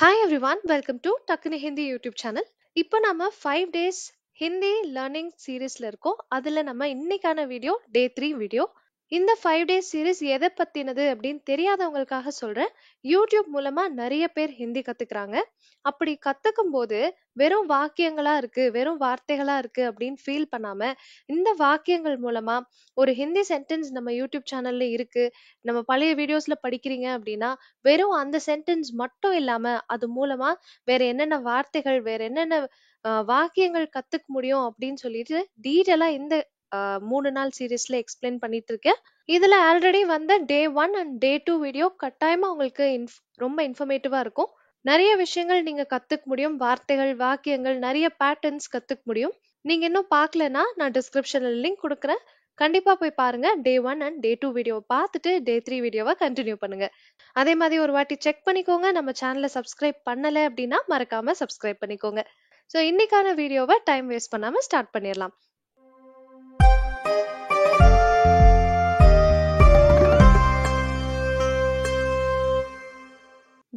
Hi everyone, welcome to Takni Hindi YouTube channel. இப்போ நம்ம 5 days Hindi learning சீரீஸ்ல இருக்கோம். அதுல நம்ம இன்னைக்கான வீடியோ டே 3 வீடியோ. இந்த 5 days சீரீஸ் எதை பத்தினது அப்படின்னு தெரியாதவங்களுக்காக சொல்றேன். யூடியூப் மூலமா நிறைய பேர் ஹிந்தி கத்துக்கிறாங்க. அப்படி கத்துக்கும் போது வெறும் வாக்கியங்களா இருக்கு, வெறும் வார்த்தைகளா இருக்கு அப்படின்னு ஃபீல் பண்ணாம இந்த வாக்கியங்கள் மூலமா ஒரு ஹிந்தி சென்டென்ஸ் நம்ம யூடியூப் சேனல்ல இருக்கு, நம்ம பழைய வீடியோஸ்ல படிக்கிறீங்க அப்படின்னா வெறும் அந்த சென்டென்ஸ் மட்டும் இல்லாம அது மூலமா வேற என்னென்ன வார்த்தைகள் வேற என்னென்ன வாக்கியங்கள் கத்துக்க முடியும் அப்படின்னு சொல்லிட்டு டீட்டெயிலா இந்த 3 நாள் சீரீஸ்ல எக்ஸ்பிளைன் பண்ணிட்டு இருக்கேன். இதுல ஆல்ரெடி வந்த டே 1 அண்ட் டே 2 வீடியோ கட்டாயமா உங்களுக்கு ரொம்ப இன்ஃபர்மேட்டிவா இருக்கும். நிறைய விஷயங்கள் நீங்க கத்துக்க முடியும், வார்த்தைகள் வாக்கியங்கள் நிறைய பேட்டர்ன்ஸ் கத்துக்க முடியும். நீங்க இன்னும் பார்க்கலனா நான் டிஸ்கிரிப்ஷன்ல லிங்க் கொடுக்குறேன், கண்டிப்பா போய் பாருங்க. டே 1 அண்ட் டே 2 வீடியோ பார்த்துட்டு டே 3 வீடியோவை கண்டினியூ பண்ணுங்க. அதே மாதிரி ஒரு வாட்டி செக் பண்ணிக்கோங்க, நம்ம சேனலை சப்ஸ்கிரைப் பண்ணல அப்படின்னா மறக்காம சப்ஸ்கிரைப் பண்ணிக்கோங்க. ஸோ இன்னைக்கான வீடியோவை டைம் வேஸ்ட் பண்ணாம ஸ்டார்ட் பண்ணிடலாம்.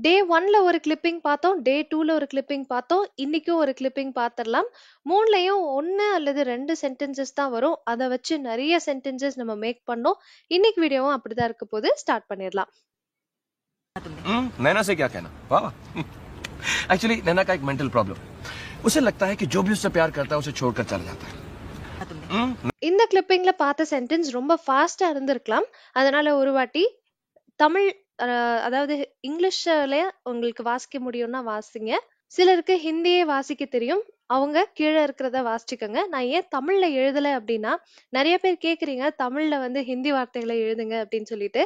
டே 1ல ஒரு கிளிப்பிங் பார்த்தோம், டே 2ல ஒரு கிளிப்பிங் பார்த்தோம், இன்னைக்கும் ஒரு கிளிப்பிங் பார்த்துடலாம். 3லயும் 1 அல்லது 2 சென்டென்சஸ் தான் வரும், அதை வச்சு நிறைய சென்டென்சஸ் நம்ம மேக் பண்ணோம். இன்னைக்கு வீடியோவும் அப்படிதான் இருக்க போது, ஸ்டார்ட் பண்ணிடலாம். नैना से क्या कहना, वाह। एक्चुअली नैना का एक मेंटल प्रॉब्लम, उसे लगता है कि जो भी उससे प्यार करता है उसे छोड़कर चला जाता है। இந்த கிளிப்பிங்ல பார்த்த சென்டென்ஸ் ரொம்ப ஃபாஸ்டா இருந்திருக்கலாம், அதனால ஒரு வாட்டி தமிழ் அதாவது இங்கிலீஷ்ல உங்களுக்கு வாசிக்க முடியும்னா வாசிங்க. சிலருக்கு ஹிந்தியே வாசிக்க தெரியும், அவங்க கீழே இருக்கிறத வாசிச்சுக்கோங்க. நான் ஏன் தமிழ்ல எழுதல அப்படின்னா, நிறைய பேர் கேக்குறீங்க தமிழ்ல வந்து ஹிந்தி வார்த்தைகளை எழுதுங்க அப்படின்னு சொல்லிட்டு.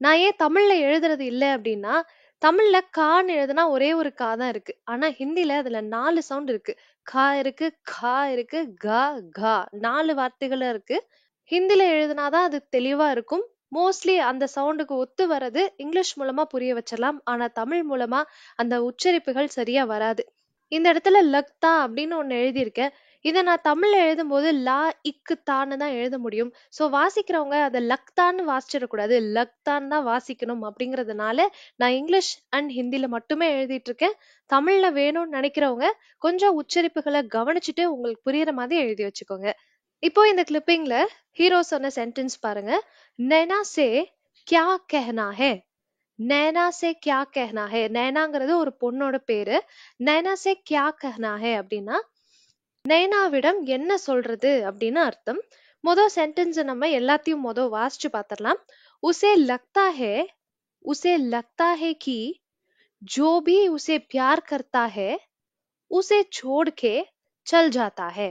நான் ஏன் தமிழ்ல எழுதுறது இல்லை அப்படின்னா, தமிழ்ல கான்னு எழுதுனா ஒரே ஒரு கா தான் இருக்கு, ஆனா ஹிந்தில அதுல 4 சவுண்ட் இருக்கு. கா இருக்கு, கா இருக்கு, கா கா 4 வார்த்தைகள் இருக்கு. ஹிந்தில எழுதுனாதான் அது தெளிவா இருக்கும். மோஸ்ட்லி அந்த சவுண்டுக்கு ஒத்து வர்றது இங்கிலீஷ் மூலமா புரிய வச்சிடலாம், ஆனா தமிழ் மூலமா அந்த உச்சரிப்புகள் சரியா வராது. இந்த இடத்துல லக்தா அப்படின்னு ஒண்ணு எழுதியிருக்கேன், இதை நான் தமிழ்ல எழுதும் போது லா இக்கு தான்னு தான் எழுத முடியும். சோ வாசிக்கிறவங்க அதை லக்தான்னு வாசிச்சிடக்கூடாது, லக்தான்னு தான் வாசிக்கணும். அப்படிங்கறதுனால நான் இங்கிலீஷ் அண்ட் ஹிந்தில மட்டுமே எழுதிட்டு இருக்கேன். தமிழ்ல வேணும்னு நினைக்கிறவங்க கொஞ்சம் உச்சரிப்புகளை கவனிச்சுட்டு உங்களுக்கு புரியுற மாதிரி எழுதி வச்சுக்கோங்க. இப்போ இந்த கிளிப்பிங்ல ஹீரோ சொன்ன சென்டென்ஸ் பாருங்க. நைனா சே கியா கஹனா ஹே. நைனா சே கியா கஹனா ஹே, நைனாங்கிறது ஒரு பொண்ணோட பேரு. நைனா சே கியா கஹனா ஹே அப்படின்னா நைனாவிடம் என்ன சொல்றது அப்படின்னு அர்த்தம். மொதல் சென்டென்ஸ் நம்ம எல்லாத்தையும் வாசிச்சு பார்த்திடலாம். உசே லக்தா ஹே, உசே லக்தா ஹே கி जो भी उसे प्यार करता है उसे छोड़ के चल जाता है.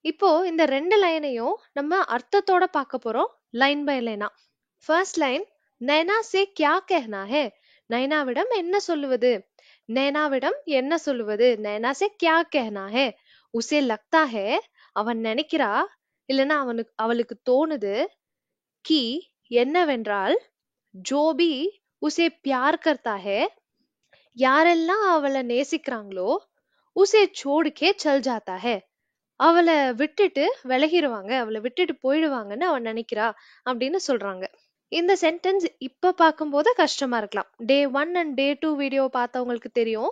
இப்போ இந்த 2 லைனையும் நம்ம அர்த்தத்தோட பார்க்க போறோம், லைன் பை லைனா. ஃபர்ஸ்ட் லைன், நைனா சே கியா கஹனா ஹே, நைனாவிடம் என்ன சொல்லுவது. நைனாவிடம் என்ன சொல்லுவது, நைனா சே கியா கஹனா ஹே. உசே லக்தா ஹே, அவன் நினைக்கிறா இல்லனா அவளுக்கு தோணுது, கி என்னவென்றால், ஜோபி உசே பியார் கர்த்தா ஹே, யாரெல்லாம் அவளை நேசிக்கிறாங்களோ, உசே சோடுக்கே சல் ஜாத்தா ஹே, அவளை விட்டுட்டு விலகிடுவாங்க, அவளை விட்டுட்டு போயிடுவாங்கன்னு அவன் நினைக்கிறா அப்படின்னு சொல்றாங்க. இந்த சென்டென்ஸ் இப்ப பார்க்கும்போது கஷ்டமா இருக்கலாம். டே 1 அண்ட் டே 2 வீடியோ பார்த்தவங்களுக்கு தெரியும்,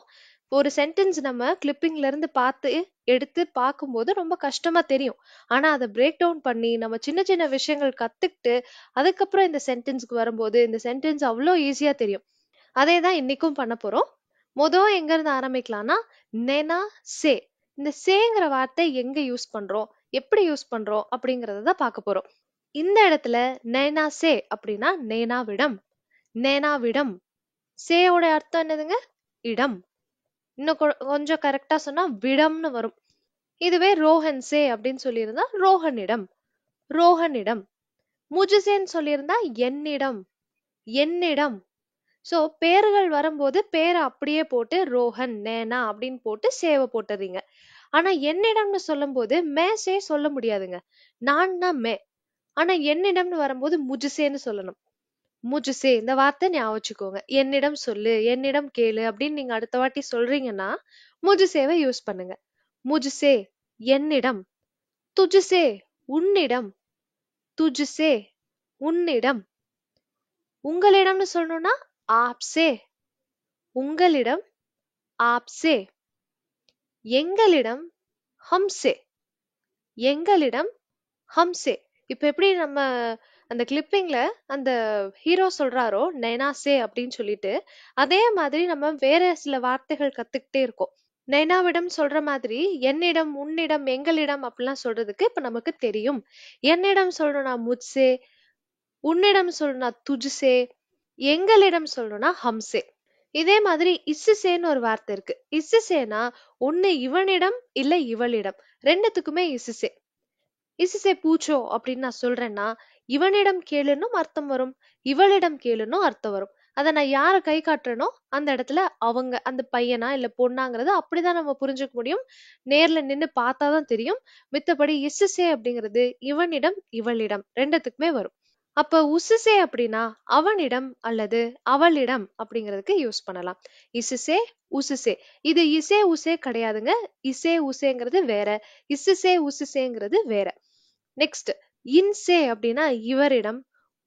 ஒரு சென்டென்ஸ் நம்ம கிளிப்பிங்ல இருந்து பார்த்து எடுத்து பார்க்கும்போது ரொம்ப கஷ்டமா தெரியும். ஆனா அதை பிரேக் டவுன் பண்ணி நம்ம சின்ன சின்ன விஷயங்கள் கத்துக்கிட்டு அதுக்கப்புறம் இந்த சென்டென்ஸ்க்கு வரும்போது இந்த சென்டென்ஸ் அவ்வளோ ஈஸியா தெரியும். அதே தான் இன்னைக்கும் பண்ண போறோம். மொதல் எங்க இருந்து ஆரம்பிக்கலாம்னா, நெனா சே. இந்த சேங்கிற வார்த்தை எங்க யூஸ் பண்றோம், எப்படி யூஸ் பண்றோம் அப்படிங்கறத பார்க்க போறோம். இந்த இடத்துல நைனா சே அப்படின்னா நேனாவிடம், நேனாவிடம். சேயோட அர்த்தம் என்னதுங்க, இடம். இன்னும் கொஞ்சம் கரெக்டா சொன்னா விடம்னு வரும். இதுவே ரோஹன் சே அப்படின்னு சொல்லியிருந்தா ரோஹனிடம், ரோஹனிடம். முஜுசேன்னு சொல்லியிருந்தா என்னிடம், என்னிடம். சோ பேர்கள் வரும்போது பேரை அப்படியே போட்டு ரோஹன் நேனா அப்படின்னு போட்டு சேவை போட்டுறீங்க. ஆனா என்னிடம்னு சொல்லும் போது மே சே சொல்ல முடியாதுங்க, நான்னா மே. ஆனா என்னிடம்னு வரும்போது முஜுசேன்னு சொல்லணும். முஜுசே, இந்த வார்த்தை ஞாபகம் வச்சுக்கோங்க. என்னிடம் சொல்லு, என்னிடம் கேளு அப்படின்னு நீங்க அடுத்த வாட்டி சொல்றீங்கன்னா முஜுசேவை யூஸ் பண்ணுங்க. முஜுசே என்னிடம், துஜுசே உன்னிடம், துஜுசே உன்னிடம். உங்களிடம்னு சொல்லணும்னா ஆப்சே, உங்களிடம், आपसे, எங்களிடம் हमसे, எங்களிடம் हमसे. இப்ப எப்படி நம்ம அந்த கிளிப்பிங்ல அந்த ஹீரோ சொல்றாரோ நைனாசே அப்படின்னு சொல்லிட்டு, அதே மாதிரி நம்ம வேற சில வார்த்தைகள் கத்துக்கிட்டே இருக்கோம். நைனாவிடம் சொல்ற மாதிரி என்னிடம், உன்னிடம், எங்களிடம் அப்படிலாம் சொல்றதுக்கு இப்ப நமக்கு தெரியும். என்னிடம் சொல்லணும்னா முஜ்சே, உன்னிடம் சொல்லணும்னா துஜ்சே, எங்களிடம் சொல்லணும்னா ஹம்சே. இதே மாதிரி இஸ்ஸுசேன்னு ஒரு வார்த்தை இருக்கு. இஸ்ஸுசேனா ஒண்ணு இவனிடம் இல்ல இவளிடம், ரெண்டுத்துக்குமே இஸ்ஸுசே. இஸ்ஸுசே பூச்சோ அப்படின்னு நான் சொல்றேன்னா, இவனிடம் கேளுன்னும் அர்த்தம் வரும், இவளிடம் கேளுன்னும் அர்த்தம் வரும். அத நான் யார கை காட்டுறேனோ அந்த இடத்துல அவங்க அந்த பையனா இல்ல பொண்ணாங்கிறது அப்படிதான் நம்ம புரிஞ்சுக்க முடியும். நேர்ல நின்னு பார்த்தாதான் தெரியும். மித்தபடி இஸ்ஸுசே அப்படிங்கிறது இவனிடம் இவளிடம் ரெண்டுத்துக்குமே வரும். அப்ப உஸ்ஸுசே அப்படின்னா அவனிடம் அல்லது அவளிடம் அப்படிங்கிறதுக்கு யூஸ் பண்ணலாம். இஸ்ஸுசே, உஸ்ஸுசே. இது இசே உசே கிடையாதுங்க. இசே உசேங்கிறது வேற, இஸ்ஸுசே உஸ்ஸுசேங்கிறது வேற. நெக்ஸ்ட் இன்சே அப்படின்னா இவரிடம்,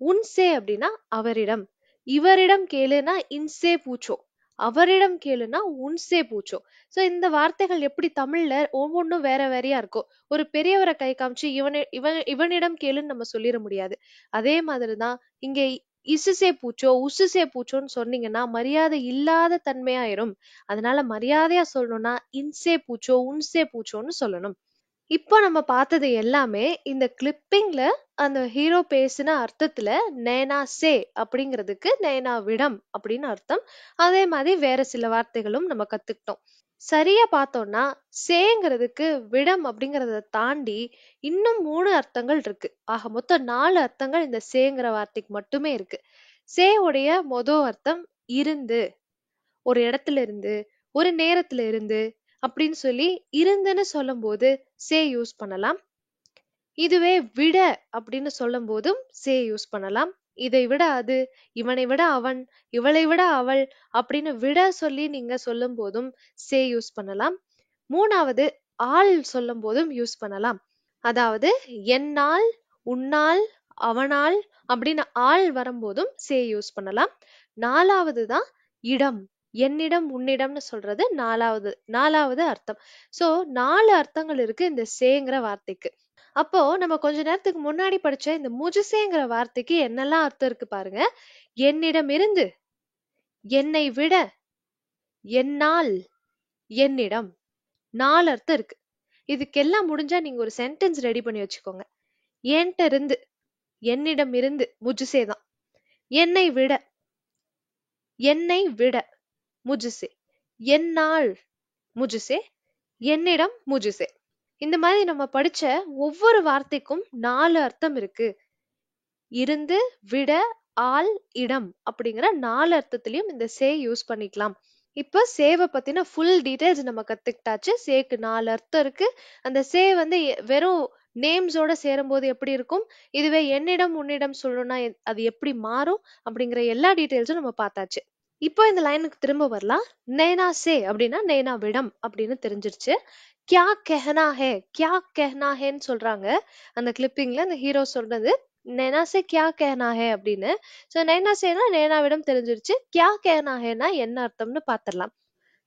உன்சே அப்படின்னா அவரிடம். இவரிடம் கேளுனா இன்சே பூச்சோ, அவரிடம் கேளுனா உன்சே பூச்சோ. சோ இந்த வார்த்தைகள் எப்படி தமிழ்ல ஒவ்வொன்றும் வேற வேறையா இருக்கும். ஒரு பெரியவரை கை காமிச்சு இவனிடம் கேளுன்னு நம்ம சொல்லிட முடியாது. அதே மாதிரிதான் இங்க இசுசே பூச்சோ உசுசே பூச்சோன்னு சொன்னீங்கன்னா மரியாதை இல்லாத தன்மையாயிரும். அதனால மரியாதையா சொல்லணும்னா இன்சே பூச்சோ உன்சே பூச்சோன்னு சொல்லணும். இப்போ நம்ம பார்த்தது எல்லாமே இந்த கிளிப்பிங்ல அந்த ஹீரோ பேசின அர்த்தத்துல நைனா சே அப்படிங்கிறதுக்கு நைனா விடம் அப்படின்னு அர்த்தம். அதே மாதிரி வேற சில வார்த்தைகளும் நம்ம கத்துக்கிட்டோம். சரியா பார்த்தோம்னா சேங்கிறதுக்கு விடம் அப்படிங்கறத தாண்டி இன்னும் 3 அர்த்தங்கள் இருக்கு. ஆக மொத்தம் 4 அர்த்தங்கள் இந்த சேங்கிற வார்த்தைக்கு மட்டுமே இருக்கு. சே உடைய மொதல் அர்த்தம் இருந்து, ஒரு இடத்துல இருந்து, ஒரு நேரத்துல இருந்து அப்படின்னு சொல்லி இருந்துன்னு சொல்லும் போது சே யூஸ் பண்ணலாம். இதுவே விட அப்படின்னு சொல்லும் போதும் சே யூஸ் பண்ணலாம். இதை விட அது, இவனை விட அவன், இவளை விட அவள் அப்படின்னு விட சொல்லி நீங்க சொல்லும் போதும் சே யூஸ் பண்ணலாம். மூணாவது ஆள் சொல்லும் போதும் யூஸ் பண்ணலாம். அதாவது என்னால், உன்னால், அவனால் அப்படின்னு ஆள் வரும்போதும் சே யூஸ் பண்ணலாம். நாலாவது தான் இடம், என்னிடம் உன்னிடம்னு சொல்றது நாலாவது அர்த்தம். சோ 4 அர்த்தங்கள் இருக்கு இந்த சேங்கிற வார்த்தைக்கு. அப்போ நம்ம கொஞ்ச நேரத்துக்கு முன்னாடி படிச்ச இந்த முஜுசேங்கிற வார்த்தைக்கு என்னெல்லாம் அர்த்தம் இருக்கு பாருங்க. என்னிடம் இருந்து, என்னை விட, என்னால், என்னிடம், 4 அர்த்தம் இருக்கு. இதுக்கெல்லாம் முடிஞ்சா நீங்க ஒரு சென்டென்ஸ் ரெடி பண்ணி வச்சுக்கோங்க. என்கிட்ட இருந்து, என்னிடம் இருந்து முஜுசே தான். என்னை விட, என்னை விட முஜுசே, என்னால் முஜுசே, என்னிடம் முஜுசே. இந்த மாதிரி நம்ம படிச்ச ஒவ்வொரு வார்த்தைக்கும் 4 அர்த்தம் இருக்கு. இருந்து, விட, ஆள், இடம் அப்படிங்கிற 4 அர்த்தத்திலயும் இந்த சே யூஸ் பண்ணிக்கலாம். இப்ப சேவை பத்தின ஃபுல் டீடைல்ஸ் நம்ம கத்துக்கிட்டாச்சு. சேக்கு 4 அர்த்தம் இருக்கு. அந்த சே வந்து வெறும் நேம்ஸோட சேரும்போது எப்படி இருக்கும், இதுவே என்னிடம் உன்னிடம் சொல்லணும்னா அது எப்படி மாறும் அப்படிங்கிற எல்லா டீடைல்ஸும் நம்ம பார்த்தாச்சு. இப்போ இந்த லைனுக்கு திரும்ப வரலாம். நைனா சே அப்படின்னா நைனா விடம் அப்படின்னு தெரிஞ்சிருச்சு. கியா கெஹனா ஹே, கியா கெஹனா ஹேன்னு சொல்றாங்க அந்த கிளிப்பிங்ல அந்த ஹீரோ சொல்றது. நைனா சே கியா கெஹனா ஹே அப்படின்னு. சோ நைனா சேனா நைனாவிடம் தெரிஞ்சிருச்சு. கியா கெஹனா ஹேனா என்ன அர்த்தம்னு பாத்திரலாம்.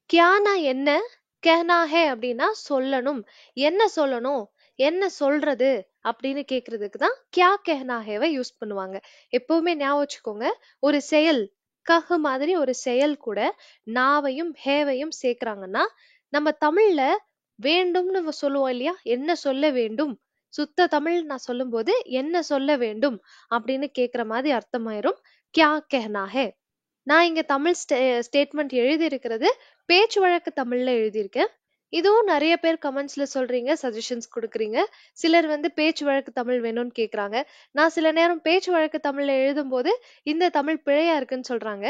கியானா என்ன, கெஹனா ஹே அப்படின்னா சொல்லணும், என்ன சொல்லணும், என்ன சொல்றது அப்படின்னு கேக்குறதுக்கு தான் கியா கெஹனா ஹேவை யூஸ் பண்ணுவாங்க. எப்பவுமே ஞாபகம் வச்சுக்கோங்க, ஒரு செயல் கஹ் மாதிரி ஒரு செயல் கூட நாவையும் ஹேவையும் சேர்க்கிறாங்கன்னா, நம்ம தமிழ்ல வேண்டும்னு சொல்லுவோம் இல்லையா, என்ன சொல்ல வேண்டும், சுத்த தமிழ் நான் சொல்லும் போது என்ன சொல்ல வேண்டும் அப்படின்னு கேக்குற மாதிரி அர்த்தமாயிரும் கியா கெஹனா ஹே. நான் இங்க தமிழ் ஸ்டேட்மெண்ட் எழுதி இருக்கிறது பேச்சு வழக்கு தமிழ்ல எழுதியிருக்கேன். இதுவும் நிறைய பேர் கமெண்ட்ஸ்ல சொல்றீங்க, சஜஷன்ஸ் கொடுக்குறீங்க. சிலர் வந்து பேச்சு வழக்கு தமிழ் வேணும்னு கேக்குறாங்க. நான் சில நேரம் பேச்சு வழக்கு தமிழ்ல எழுதும் போது இந்த தமிழ் பிழையா இருக்குன்னு சொல்றாங்க.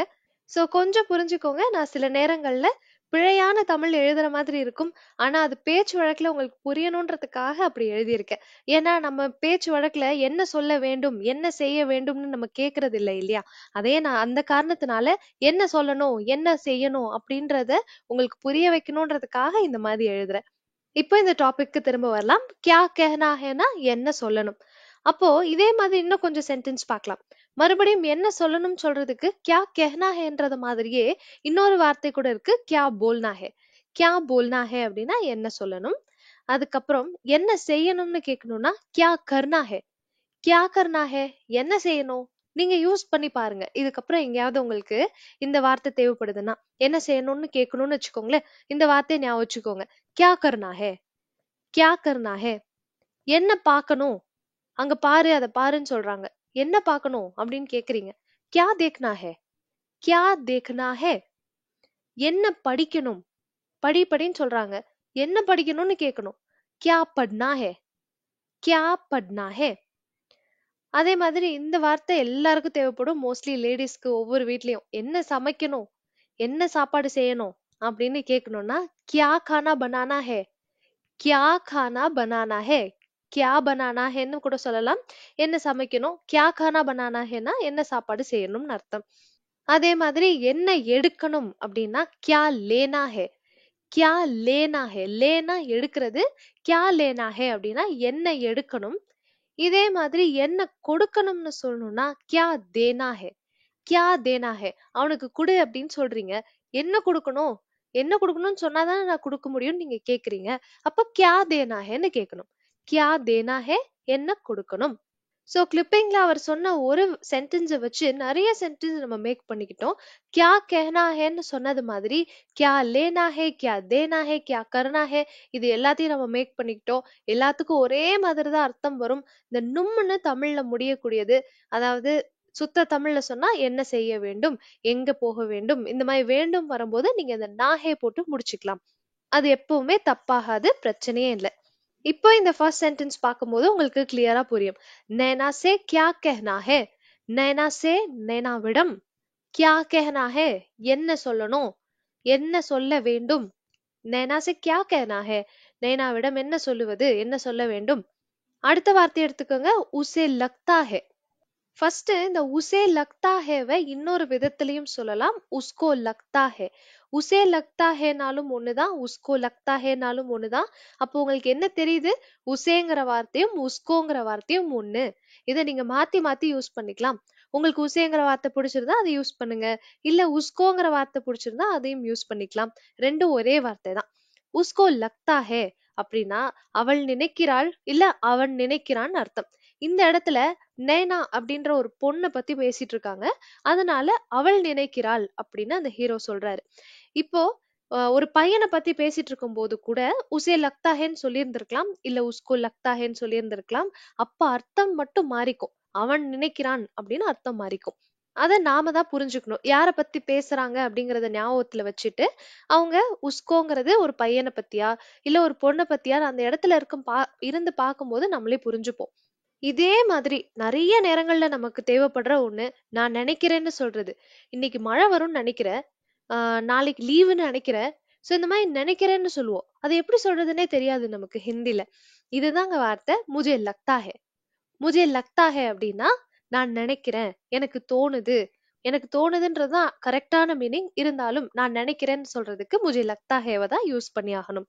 சோ கொஞ்சம் புரிஞ்சுக்கோங்க, நான் சில நேரங்கள்ல பிழையான தமிழ் எழுதுற மாதிரி இருக்கும். ஆனா அது பேச்சு வழக்குல உங்களுக்கு புரியணுன்றதுக்காக அப்படி எழுதியிருக்கேன். ஏன்னா நம்ம பேச்சு வழக்குல என்ன சொல்ல வேண்டும், என்ன செய்ய வேண்டும்னு நம்ம கேக்குறது இல்லை இல்லையா. அதே நான் அந்த காரணத்தினால என்ன சொல்லணும், என்ன செய்யணும் அப்படின்றத உங்களுக்கு புரிய வைக்கணுன்றதுக்காக இந்த மாதிரி எழுதுறேன். இப்போ இந்த டாபிக்கு திரும்ப வரலாம். கியா கெஹனா ஹேனா என்ன சொல்லணும். அப்போ இதே மாதிரி இன்னும் கொஞ்சம் சென்டென்ஸ் பார்க்கலாம். மறுபடியும் என்ன சொல்லணும்னு சொல்றதுக்கு கியா கெஹ்னா ஹேன்றது மாதிரியே இன்னொரு வார்த்தை கூட இருக்கு, கியா போல்னா ஹே. கியா போல்னா ஹே அப்படின்னா என்ன சொல்லணும். அதுக்கப்புறம் என்ன செய்யணும்னு கேட்கணும்னா கியா கர்னா ஹே. கியா கர்னா ஹே, என்ன செய்யணும். நீங்க யூஸ் பண்ணி பாருங்க. இதுக்கப்புறம் எங்கேயாவது உங்களுக்கு இந்த வார்த்தை தேவைப்படுதுன்னா என்ன செய்யணும்னு கேட்கணும்னு வச்சுக்கோங்களேன், இந்த வார்த்தையை ஞாபகம் வச்சுக்கோங்க. கியா கர்னா ஹே, கியா கர்னா ஹே. என்ன பார்க்கணும், அங்க பாரு அதை பாருன்னு சொல்றாங்க. என்ன பார்க்கணும் அப்படின்னு கேக்குறீங்க, கியா தேக்னா ஹே, கியா தேக்னா ஹே. என்ன படிக்கணும், படி படின்னு சொல்றாங்க. என்ன படிக்கணும்னு கேட்கணும், கியா பட்னா ஹே, கியா பட்னா ஹே. அதே மாதிரி இந்த வார்த்தை எல்லாருக்கும் தேவைப்படும். மோஸ்ட்லி லேடிஸ்க்கு ஒவ்வொரு வீட்லயும் என்ன சமைக்கணும், என்ன சாப்பாடு செய்யணும் அப்படின்னு கேட்கணும்னா கியா கானா பனானா ஹே, கியா கானா பனானா ஹே. கியா பனானா ஹேன்னு கூட சொல்லலாம். என்ன சமைக்கணும், கியா கானா பனானா ஹேனா என்ன சாப்பாடு செய்யணும்னு அர்த்தம். அதே மாதிரி என்ன எடுக்கணும் அப்படின்னா கியா லேனா ஹே, கியா லேனா ஹே. லேனா எடுக்கிறது, கியா லேனா ஹே அப்படின்னா என்ன எடுக்கணும். இதே மாதிரி என்ன கொடுக்கணும்னு சொல்லணும்னா கியா தேனா ஹே, கியா தேனா ஹே. அவனுக்கு குடு அப்படின்னு சொல்றீங்க, என்ன கொடுக்கணும், என்ன கொடுக்கணும்னு சொன்னாதானே நான் கொடுக்க முடியும்னு நீங்க கேக்குறீங்க. அப்ப கியா தேனா ஹேன்னு கேட்கணும். கியா தேனா ஹே, என்ன கொடுக்கணும். சோ கிளிப்பிங்ல அவர் சொன்ன ஒரு சென்டென்ஸை வச்சு நிறைய சென்டென்ஸ் நம்ம மேக் பண்ணிக்கிட்டோம். கியா கெஹனா ஹேன்னு சொன்னது மாதிரி கியா லேனா ஹே, கியா தேனா ஹே, கியா கர்னா ஹே, இது எல்லாத்தையும் நம்ம மேக் பண்ணிக்கிட்டோம். எல்லாத்துக்கும் ஒரே மாதிரி தான் அர்த்தம் வரும். இந்த நும்னு தமிழ்ல முடியக்கூடியது, அதாவது சுத்த தமிழ்ல சொன்னா என்ன செய்ய வேண்டும், எங்க போக வேண்டும், இந்த மாதிரி வேண்டும் வரும்போது நீங்க இந்த நாஹே போட்டு முடிச்சுக்கலாம். அது எப்பவுமே தப்பாகாது, பிரச்சனையே இல்லை. இப்போ இந்த ஃபர்ஸ்ட் சென்டென்ஸ் பார்க்கும்போது உங்களுக்கு கிளியரா புரியும். நைனா சே கியா கெஹனா ஹே, நைனா சே நைனாவிடம், கியா கெஹனா ஹே என்ன சொல்லணும், என்ன சொல்ல வேண்டும். நைனா சே கியா கெஹனா ஹே, நைனாவிடம் என்ன சொல்லுவது, என்ன சொல்ல வேண்டும். அடுத்த வார்த்தை எடுத்துக்கோங்க, உசே லக்தா ஹே. ஃபர்ஸ்ட் இந்த உசே லக்தா ஹேவை இன்னொரு விதத்திலையும் சொல்லலாம், உஸ்கோ லக்தா ஹே. உசே லக்தா ஹேனாலும் ஒண்ணுதான், உஸ்கோ லக்தா ஹேனாலும் ஒண்ணுதான். அப்போ உங்களுக்கு என்ன தெரியுது, உசேங்கிற வார்த்தையும் உஸ்கோங்கிற வார்த்தையும் ஒண்ணு. இதை நீங்க மாத்தி மாத்தி யூஸ் பண்ணிக்கலாம். உங்களுக்கு உசேங்கிற வார்த்தை பிடிச்சிருந்தா அதை யூஸ் பண்ணுங்க, இல்ல உஸ்கோங்கிற வார்த்தை பிடிச்சிருந்தா அதையும் யூஸ் பண்ணிக்கலாம். ரெண்டும் ஒரே வார்த்தை தான். உஸ்கோ லக்தா ஹே அப்படின்னா அவள் நினைக்கிறாள் இல்ல அவன் நினைக்கிறான்னு அர்த்தம். இந்த இடத்துல நைனா அப்படின்ற ஒரு பொண்ணை பத்தி பேசிட்டு இருக்காங்க, அதனால அவள் நினைக்கிறாள் அப்படின்னு அந்த ஹீரோ சொல்றாரு. இப்போ ஒரு பையனை பத்தி பேசிட்டு இருக்கும் போது கூட உசே லக்தாஹேன்னு சொல்லியிருந்திருக்கலாம், இல்ல உஸ்கோ லக்தாஹேன்னு சொல்லியிருந்திருக்கலாம். அப்ப அர்த்தம் மட்டும் மாறிக்கும், அவன் நினைக்கிறான் அப்படின்னு அர்த்தம் மாறிக்கும். அதை நாம தான் புரிஞ்சுக்கணும். யார பத்தி பேசுறாங்க அப்படிங்கறத ஞாபகத்துல வச்சுட்டு அவங்க உஸ்கோங்கிறது ஒரு பையனை பத்தியா இல்ல ஒரு பொண்ணை பத்தியா அந்த இடத்துல இருந்து பார்க்கும்போது நம்மளே புரிஞ்சுப்போம். இதே மாதிரி நிறைய நேரங்கள்ல நமக்கு தேவைப்படுற ஒண்ணு நான் நினைக்கிறேன்னு சொல்றது. இன்னைக்கு மழை வரும்னு நினைக்கிறேன், நாளைக்கு லீவுன்னு நினைக்கிறேன். சோ இந்த மாதிரி நினைக்கிறேன்னு சொல்லுவோம். அது எப்படி சொல்றதுன்னே தெரியாது நமக்கு ஹிந்தில. இதுதாங்க வார்த்தை முஜே லக்தா ஹே. முஜே லக்தா ஹே அப்படின்னா நான் நினைக்கிறேன், எனக்கு தோணுது. எனக்கு தோணுதுன்றதுதான் கரெக்டான மீனிங். இருந்தாலும் நான் நினைக்கிறேன்னு சொல்றதுக்கு முஜே லக்தா ஹேவை தான் யூஸ் பண்ணி ஆகணும்.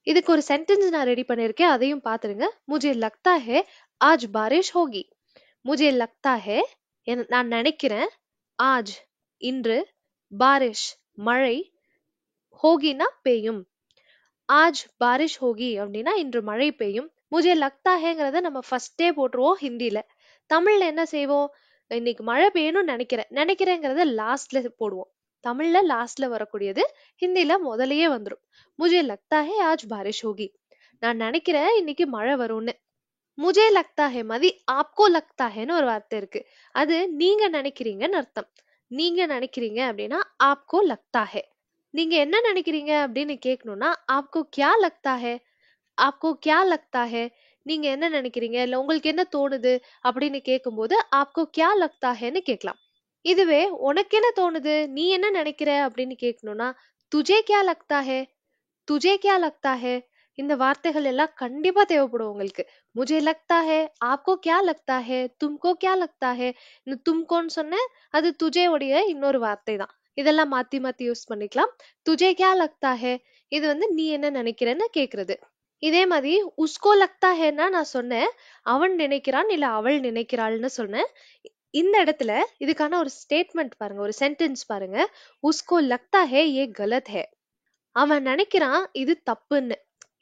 இதுக்கு ஒரு சென்டென்ஸ் நான் ரெடி பண்ணிருக்கேன், அதையும் பாத்துருங்க. முஜே லக்தா ஹே ஆஜ் பாரிஷ் ஹோகி. முஜே லக்தா ஹே நான் நினைக்கிறேன், ஆஜ் இன்று, பாரிஷ் மழை, ஹோகினா பெய்யும். ஆஜ் பாரிஷ் ஹோகி அப்படின்னா இன்று மழை பெய்யும். முஜே லக்தா ஹேங்கிறத நம்ம ஃபர்ஸ்டே போட்டுருவோம் ஹிந்தில. தமிழ்ல என்ன செய்வோம், இன்னைக்கு மழை பெய்யணும்னு நினைக்கிறேன், நினைக்கிறேங்கிறத லாஸ்ட்ல போடுவோம். தமிழ்ல லாஸ்ட்ல வரக்கூடியது ஹிந்தில முதல்லயே வந்துடும். முஜே லக்தா ஹே ஆஜ் பாரிஷ் ஹோகி, நான் நினைக்கிறேன் இன்னைக்கு மழை வரும்னு. முஜே லக்தா ஹே மாதிரி ஆப்கோ லக்தா ஹேன்னு ஒரு வார்த்தை இருக்கு. அது நீங்க நினைக்கிறீங்கன்னு அர்த்தம். நீங்க நினைக்கிறீங்க அப்படின்னா ஆப்கோ லக்தா ஹே. நீங்க என்ன நினைக்கிறீங்க அப்படின்னு கேட்கணும்னா ஆப்கோ கியா லக்தா ஹே, ஆப்கோ கியா லக்தா ஹே. நீங்க என்ன நினைக்கிறீங்க இல்ல உங்களுக்கு என்ன தோணுது அப்படின்னு கேட்கும்போது ஆப்கோ கியா லக்தா ஹேன்னு கேட்கலாம். இதுவே உனக்கு என்ன தோணுது, நீ என்ன நினைக்கிற அப்படின்னு கேட்கணும்னா துஜே கியா லக்தா ஹே, துஜே கியா லக்தா ஹே. இந்த வார்த்தைகள் எல்லாம் கண்டிப்பா தேவைப்படும் உங்களுக்கு. முஜே லக்தா ஹே, ஆப்கோ கியா லக்தா ஹே, தும்கோ கியா லக்தா ஹே. இந்த தும்கோன்னு சொன்ன அது துஜே உடைய இன்னொரு வார்த்தை தான். இதெல்லாம் மாத்தி மாத்தி யூஸ் பண்ணிக்கலாம். துஜே கியா லக்தா ஹே இது வந்து நீ என்ன நினைக்கிறேன்னு கேக்குறது. இதே மாதிரி உஸ்கோ லக்தா ஹேன்னா நான் சொன்னேன் அவன் நினைக்கிறான் இல்ல அவள் நினைக்கிறாள்னு சொன்னேன். இந்த இடத்துல இதுக்கான ஒரு ஸ்டேட்மெண்ட் பாருங்க, ஒரு சென்டென்ஸ் பாருங்க. உஸ்கோ லக்தா ஹே ஏ கலத் ஹே. அவன் நினைக்கிறான் இது தப்புன்னு.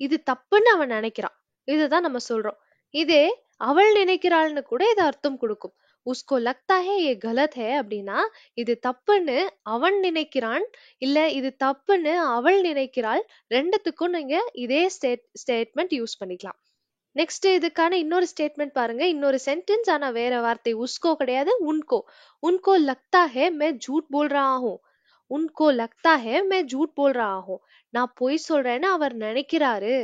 இது தப்புன்னு அவன் நினைக்கிறான். இதுதான் நம்ம சொல்றோம். இதே அவள் நினைக்கிறாள்னு கூட இது அர்த்தம் கொடுக்கும். உஸ்கோ லக்தா ஹே ஏ கலத் ஹே அப்படின்னா இது தப்புன்னு அவன் நினைக்கிறான், இல்ல இது தப்புன்னு அவள் நினைக்கிறாள். ரெண்டுத்துக்கும் நீங்க இதே ஸ்டேட்மெண்ட் யூஸ் பண்ணிக்கலாம். நெக்ஸ்ட் இதுக்கான இன்னொரு ஸ்டேட்மெண்ட் பாருங்க, இன்னொரு சென்டென்ஸ், ஆனா வேற வார்த்தை. உஸ்கோ கிடையாது, உன்கோ. உன்கோ லக்தா ஹே மே ஜூட் போல் ரஹா ஹூம். உன்கோ லக்தா ஹே மே ஜூட் போல் ரஹா ஹூம். நான் பொய் சொல்றேன்னு அவர் நினைக்கிறாரு.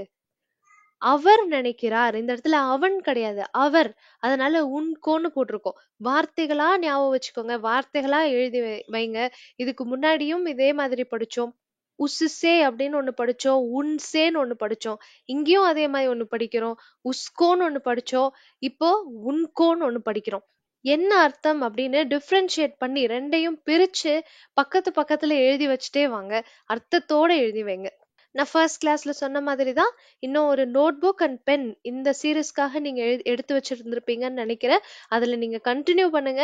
அவர் நினைக்கிறார். இந்த இடத்துல அவன் கிடையாது, அவர். அதனால உன்கோன்னு போட்டிருக்கோம். வார்த்தைகளா ஞாபகம் வச்சுக்கோங்க, வார்த்தைகளா எழுதி வைங்க. இதுக்கு முன்னாடியும் இதே மாதிரி படிச்சோம். உஸ்ஸே அப்படின்னு ஒண்ணு படிச்சோம், உன்சேன்னு ஒண்ணு படிச்சோம். இங்கேயும் அதே மாதிரி ஒண்ணு படிக்கிறோம். உஸ்கோன்னு ஒண்ணு படிச்சோம், இப்போ உன்கோன்னு ஒண்ணு படிக்கிறோம். என்ன அர்த்தம் அப்படின்னு டிஃபரன்ஷியேட் பண்ணி ரெண்டையும் பிரிச்சு பக்கத்து பக்கத்துல எழுதி வச்சுட்டே வாங்க. அர்த்தத்தோட எழுதி வைங்க. நான் ஃபர்ஸ்ட் கிளாஸ்ல சொன்ன மாதிரி தான் இன்னும் ஒரு நோட் புக் அண்ட் பென் இந்த சீரீஸ்க்காக நீங்க எடுத்து வச்சிருந்திருப்பீங்கன்னு நினைக்கிறேன். அதுல நீங்க கண்டினியூ பண்ணுங்க.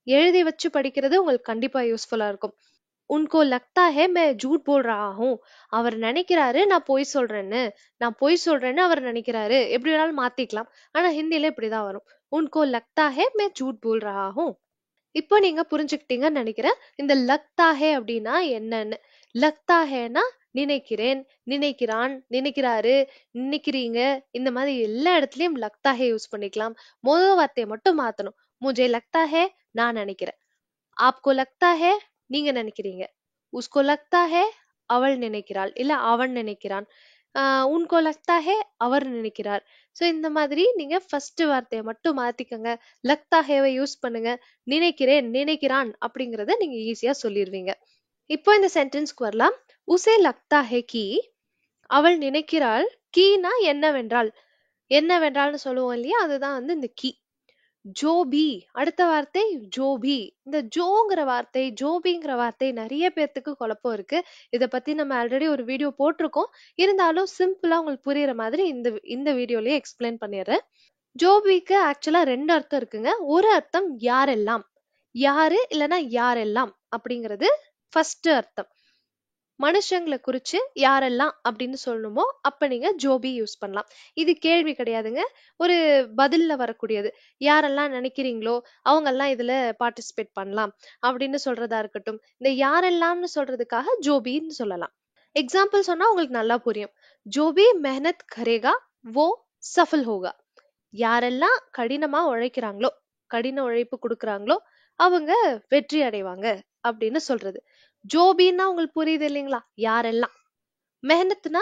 எழுதி வச்சு படிக்கிறது உங்களுக்கு கண்டிப்பா யூஸ்ஃபுல்லா இருக்கும். உன்கோ லக்தா ஹே மே ஜூட் போல் ரஹா ஹூம். அவர் நினைக்கிறாரு நான் பொய் சொல்றேன்னு. நான் பொய் சொல்றேன்னு அவர் நினைக்கிறாரு. எப்படி வேணாலும் மாத்திக்கலாம், ஆனா ஹிந்தில இப்படிதான் வரும். உன்கோ லக்தா ஹே மே ஜூட் போல் ரஹா ஹூம். இப்போ நீங்க புரிஞ்சுக்கிட்டீங்கன்னு நினைக்கிறேன் இந்த லக்தா ஹே அப்படின்னா என்னன்னு. லக்தா ஹேனா நினைக்கிறேன், நினைக்கிறான், நினைக்கிறாரு, நினைக்கிறீங்க, இந்த மாதிரி எல்லா இடத்துலயும் லக்தா ஹே யூஸ் பண்ணிக்கலாம். முதல் வார்த்தையை மட்டும் மாத்தணும். முஜே லக்தா ஹே நான் நினைக்கிறேன். ஆப்கோ லக்தா ஹே நீங்க நினைக்கிறீங்க. உஸ்கோ லக்தா ஹே அவள் நினைக்கிறாள், இல்ல அவன் நினைக்கிறான். உன்கோ லக்தா ஹே அவர் நினைக்கிறார். சோ இந்த மாதிரி நீங்க ஃபர்ஸ்ட் வார்த்தையை மட்டும் மாத்திக்கங்க, லக்தா ஹேவை யூஸ் பண்ணுங்க. நினைக்கிறேன், நினைக்கிறான் அப்படிங்கறத நீங்க ஈஸியா சொல்லிடுவீங்க. இப்போ இந்த சென்டென்ஸ்க்கு வரலாம். உசே லக்தா ஹே கி. அவள் நினைக்கிறாள். கீனா என்னவென்றால். என்னவென்றால்னு சொல்லுவோம் இல்லையா, அதுதான் வந்து இந்த கி. ஜோபி அடுத்த வார்த்தை ஜோபி. இந்த ஜோங்கிற வார்த்தை, ஜோபிங்கிற வார்த்தை நிறைய பேர்த்துக்கு குழப்பம் இருக்கு. இத பத்தி நம்ம ஆல்ரெடி ஒரு வீடியோ போட்டிருக்கோம். இருந்தாலும் சிம்பிளா உங்களுக்கு புரியுற மாதிரி இந்த வீடியோலயே எக்ஸ்பிளைன் பண்ணிடுறேன். ஜோபிக்கு ஆக்சுவலா ரெண்டு அர்த்தம் இருக்குங்க. ஒரு அர்த்தம் யாரெல்லாம், யாரு இல்லைன்னா யாரெல்லாம் அப்படிங்கிறது ஃபர்ஸ்ட் அர்த்தம். மனுஷங்களை குறிச்சு யாரெல்லாம் அப்படின்னு சொல்லணுமோ அப்ப நீங்க ஜோபி யூஸ் பண்ணலாம். இது கேள்வி கிடையாதுங்க, ஒரு பதில்ல வரக்கூடியது. யாரெல்லாம் நினைக்கிறீங்களோ அவங்க எல்லாம் இதுல பார்ட்டிசிபேட் பண்ணலாம் அப்படின்னு சொல்றதா இருக்கட்டும். இந்த யாரெல்லாம்னு சொல்றதுக்காக ஜோபின்னு சொல்லலாம். எக்ஸாம்பிள் சொன்னா உங்களுக்கு நல்லா புரியும். ஜோபி மெஹனத் கரேகா வோ சஃபல் ஹோகா. யாரெல்லாம் கடினமா உழைக்கிறாங்களோ, கடின உழைப்பு கொடுக்கறாங்களோ அவங்க வெற்றி அடைவாங்க அப்படின்னு சொல்றது. ஜோபின்னா உங்களுக்கு புரியுது இல்லைங்களா, யாரெல்லாம். மெஹனத்னா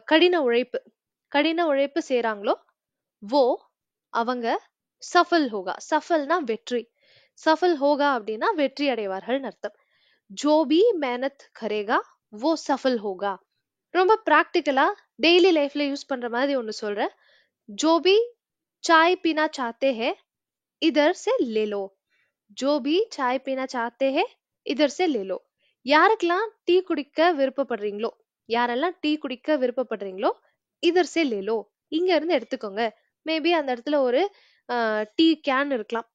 கடின உழைப்பு, கடின உழைப்பு செய்றாங்களோ வோ அவங்க, சஃபல் ஹோகா, சஃபல்னா வெற்றி, சஃபல் ஹோகா அப்படின்னா வெற்றி அடைவார்கள்னு அர்த்தம். ஜோபி மெஹனத் கரேகா வோ சஃபல் ஹோகா. ரொம்ப பிராக்டிக்கலா டெய்லி லைஃப்ல யூஸ் பண்ற மாதிரி ஒண்ணு சொல்றேன். ஜோபி சாய் பீனா சாहते हैं इधर से ले लो. जो भी चाय पीना चाहते हैं इधर से ले लो. யாருக்கெல்லாம் டீ குடிக்க விருப்பப்படுறீங்களோ, யாரெல்லாம் டீ குடிக்க விருப்பப்படுறீங்களோ இதர் சே லேலோ இங்க இருந்து எடுத்துக்கோங்க. மேபி அந்த இடத்துல ஒரு டீ கேன் இருக்கலாம்.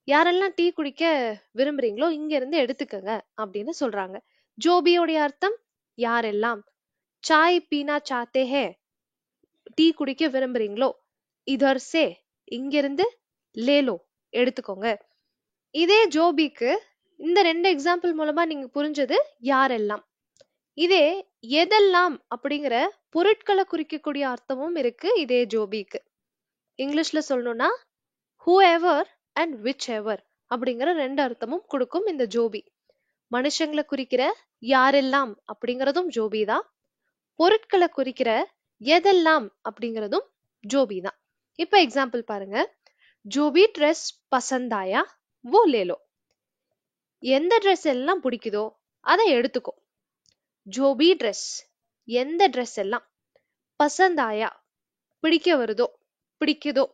யாரெல்லாம் டீ குடிக்க விரும்புறீங்களோ இங்க இருந்து எடுத்துக்கோங்க அப்படின்னு சொல்றாங்க. ஜோபியோடைய அர்த்தம் யாரெல்லாம். சாய் பீனா சாத்தே ஹே டீ குடிக்க விரும்புறீங்களோ, இதர் சே இங்கிருந்து, லேலோ எடுத்துக்கோங்க. இதே ஜோபிக்கு இந்த ரெண்டு எக்ஸாம்பிள் மூலமா நீங்க புரிஞ்சது யாரெல்லாம். இதே எதெல்லாம் அப்படிங்கிற பொருட்களை குறிக்கக்கூடிய அர்த்தமும் இருக்கு இதே ஜோபிக்கு. இங்கிலீஷ்ல சொல்லணும்னா ஹூ எவர் அண்ட் விச் எவர் அப்படிங்கிற ரெண்டு அர்த்தமும் கொடுக்கும் இந்த ஜோபி. மனுஷங்களை குறிக்கிற யாரெல்லாம் அப்படிங்கறதும் ஜோபி தான். பொருட்களை குறிக்கிற எதெல்லாம் அப்படிங்கறதும் ஜோபி தான். இப்ப எக்ஸாம்பிள் பாருங்க. ஜோபி ட்ரெஸ் பசந்தாயா वो ले लो. எந்த ட்ரெஸ் எல்லாம் பிடிக்குதோ அதை எடுத்துக்கோ. ஜோபி ட்ரெஸ் எந்த ட்ரெஸ் எல்லாம், பசந்தாயா பிடிக்க வருதோ பிடிக்குதோ,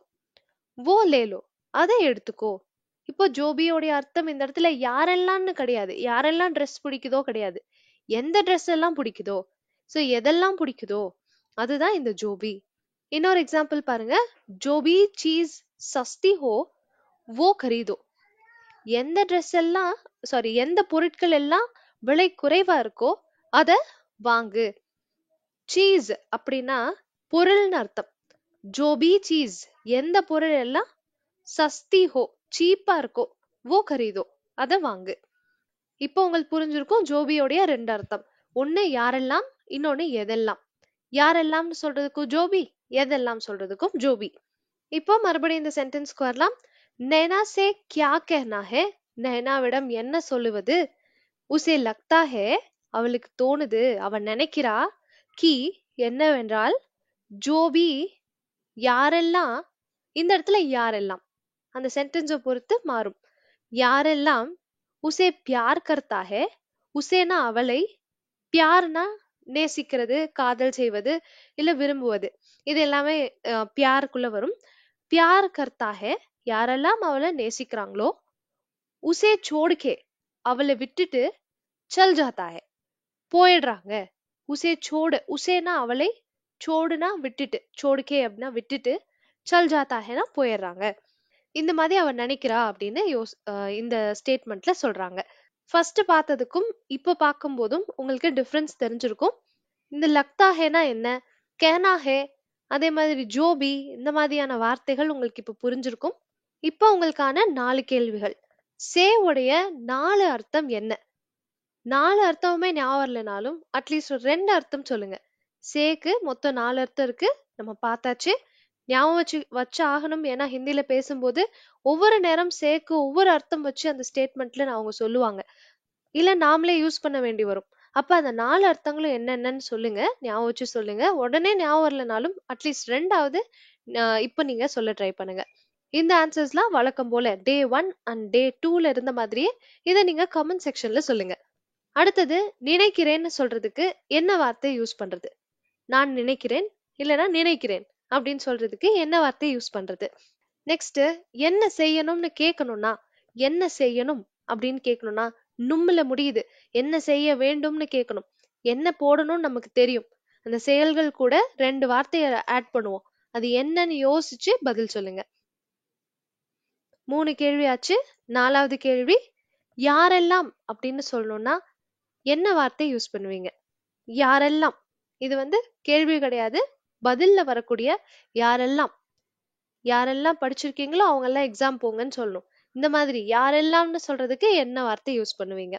वो ले लो அதை எடுத்துக்கோ. இப்போ ஜோபியோடைய அர்த்தம் இந்த இடத்துல யாரெல்லாம்னு கிடையாது, யாரெல்லாம் ட்ரெஸ் பிடிக்குதோ கிடையாது, எந்த ட்ரெஸ் எல்லாம் பிடிக்குதோ. சோ எதெல்லாம் பிடிக்குதோ அதுதான் இந்த ஜோபி. இன்னொரு எக்ஸாம்பிள் பாருங்க. ஜோபி சீஸ் சஸ்தி ஹோ वो खरीदो. எந்த ட்ரெஸ் எல்லாம் எந்த பொருட்கள் எல்லாம் விலை குறைவா இருக்கோ அத வாங்கு. சீஸ் அப்படின்னா பொருள்னு அர்த்தம். ஜோபி சீஸ், எந்த பொருள் எல்லாம் சஸ்தி ஹோ, சீப்பா இருக்கோ, வோ கரீதோ, அத வாங்கு. இப்போ உங்களுக்கு புரிஞ்சிருக்கும் ஜோபியோடைய ரெண்டு அர்த்தம். ஒண்ணு யாரெல்லாம், இன்னொன்னு எதெல்லாம். யாரெல்லாம் சொல்றதுக்கும் ஜோபி, எதெல்லாம் சொல்றதுக்கும் ஜோபி. இப்போ மறுபடியும் இந்த சென்டென்ஸ்க்கு வரலாம். நைனா சே கியா கஹனா ஹே, நைனாவிடம் என்ன சொல்லுவது. உசே லக்தா ஹே, அவளுக்கு தோணுது, அவன் நினைக்கிறா. கி என்னவென்றால், ஜோபி யாரெல்லாம், இந்த இடத்துல யாரெல்லாம் அந்த சென்டென்ஸை பொறுத்து மாறும். யாரெல்லாம் உசே பியார் கர்த்தா ஹே, உசேனா அவளை, பியார்னா நேசிக்கிறது, காதல் செய்வது, இல்ல விரும்புவது, இது எல்லாமே பியாருக்குள்ள வரும். பியார் கர்த்தா ஹே, யாரெல்லாம் அவளை நேசிக்கிறாங்களோ, உசே சோடுகே, அவளை விட்டுட்டு, சல் ஜாத்தா ஹே, போயிடுறாங்க. உசே சோடு, உசேனா அவளை, சோடுனா விட்டுட்டு, சோடுகே அப்படின்னா விட்டுட்டு, சல் ஜாத்தா ஹேனா போயிடுறாங்க. இந்த மாதிரி அவன் நினைக்கிறா அப்படின்னு இந்த ஸ்டேட்மெண்ட்ல சொல்றாங்க. ஃபர்ஸ்ட் பார்த்ததுக்கும் இப்ப பார்க்கும் போதும் உங்களுக்கு டிஃபரன்ஸ் தெரிஞ்சிருக்கும். இந்த லக்தா ஹேனா என்ன, கேனா ஹே, அதே மாதிரி ஜோபி, இந்த மாதிரியான வார்த்தைகள் உங்களுக்கு இப்ப புரிஞ்சிருக்கும். இப்ப உங்களுக்கான 4 கேள்விகள். சே உடைய 4 அர்த்தம் என்ன? 4 அர்த்தமுமே ஞாபகம் இல்லைனாலும் அட்லீஸ்ட் 2 அர்த்தம் சொல்லுங்க. சேக்கு மொத்தம் 4 அர்த்தம் இருக்கு, நம்ம பார்த்தாச்சு. ஞாபகம் வச்சு ஆகணும், ஏன்னா ஹிந்தில பேசும்போது ஒவ்வொரு நேரம் சேக்கு ஒவ்வொரு அர்த்தம் வச்சு அந்த ஸ்டேட்மெண்ட்ல அவங்க சொல்லுவாங்க, இல்ல நாமளே யூஸ் பண்ண வேண்டி வரும். அப்ப அந்த 4 அர்த்தங்களும் என்னென்னன்னு சொல்லுங்க, ஞாபகம் வச்சு சொல்லுங்க. உடனே ஞாபகம் வரலனாலும் அட்லீஸ்ட் 2ஆவது இப்ப நீங்க சொல்ல ட்ரை பண்ணுங்க. இந்த ஆன்சர்ஸ்லாம் வழக்கம் போல டே 1 அண்ட் டே 2ல இருந்த மாதிரியே இதை நீங்க கமெண்ட் செக்ஷன்ல சொல்லுங்க. அடுத்தது, நினைக்கிறேன்னு சொல்றதுக்கு என்ன வார்த்தை யூஸ் பண்றது? நான் நினைக்கிறேன், இல்லைன்னா நினைக்கிறேன் அப்படின்னு சொல்றதுக்கு என்ன வார்த்தை யூஸ் பண்றது? நெக்ஸ்ட், என்ன செய்யணும்னு கேட்கணும்னா, என்ன செய்யணும் அப்படின்னு கேட்கணும்னா நும்ல முடியுது. என்ன செய்ய வேண்டும்னு கேட்கணும். என்ன போடணும்னு நமக்கு தெரியும். அந்த செயல்கள் கூட 2 வார்த்தையை ஆட் பண்ணுவோம். அது என்னன்னு யோசிச்சு பதில் சொல்லுங்க. 3 கேள்வி ஆச்சு. 4வது கேள்வி, யாரெல்லாம் அப்படின்னு சொல்லணும்னா என்ன வார்த்தை யூஸ் பண்ணுவீங்க? யாரெல்லாம், இது வந்து கேள்வி கிடையாது, பதில்ல வரக்கூடிய யாரெல்லாம். யாரெல்லாம் படிச்சிருக்கீங்களோ அவங்க எல்லாம் எக்ஸாம் போங்கன்னு சொல்லணும். இந்த மாதிரி யாரெல்லாம்னு சொல்றதுக்கு என்ன வார்த்தை யூஸ் பண்ணுவீங்க?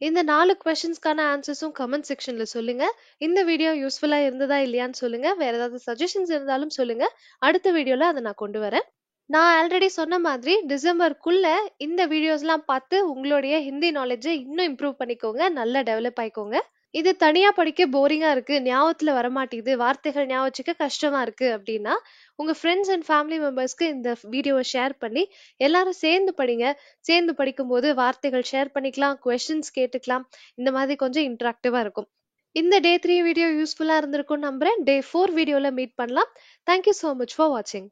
இந்த 4 கொஸ்டின்ஸ்க்கான ஆன்சர்ஸும் கமெண்ட் செக்ஷன்ல சொல்லுங்க. இந்த வீடியோ யூஸ்ஃபுல்லா இருந்ததா இல்லையான்னு சொல்லுங்க. வேற ஏதாவது சஜஷன்ஸ் இருந்தாலும் சொல்லுங்க. அடுத்த வீடியோல அதை நான் கொண்டு வரேன். நான் ஆல்ரெடி சொன்ன மாதிரி டிசம்பருக்குள்ள இந்த வீடியோஸ்லாம் பார்த்து உங்களுடைய ஹிந்தி நாலேஜை இன்னும் இம்ப்ரூவ் பண்ணிக்கோங்க, நல்லா டெவலப் ஆயிக்கோங்க. இது தனியா படிக்க போரிங்கா இருக்கு, ஞாபகத்துல வரமாட்டேங்குது, வார்த்தைகள் ஞாபகம் வச்சுக்க கஷ்டமா இருக்கு அப்படின்னா உங்க ஃப்ரெண்ட்ஸ் அண்ட் ஃபேமிலி மெம்பர்ஸ்க்கு இந்த வீடியோவை ஷேர் பண்ணி எல்லாரும் சேர்ந்து படிங்க. சேர்ந்து படிக்கும்போது வார்த்தைகள் ஷேர் பண்ணிக்கலாம், கொஸ்டின்ஸ் கேட்டுக்கலாம். இந்த மாதிரி கொஞ்சம் இன்டராக்டிவா இருக்கும். இந்த டே 3 வீடியோ யூஸ்ஃபுல்லா இருந்திருக்கும் நம்புறேன். டே 4 வீடியோல மீட் பண்ணலாம். தேங்க்யூ ஸோ மச் ஃபார் வாட்சிங்.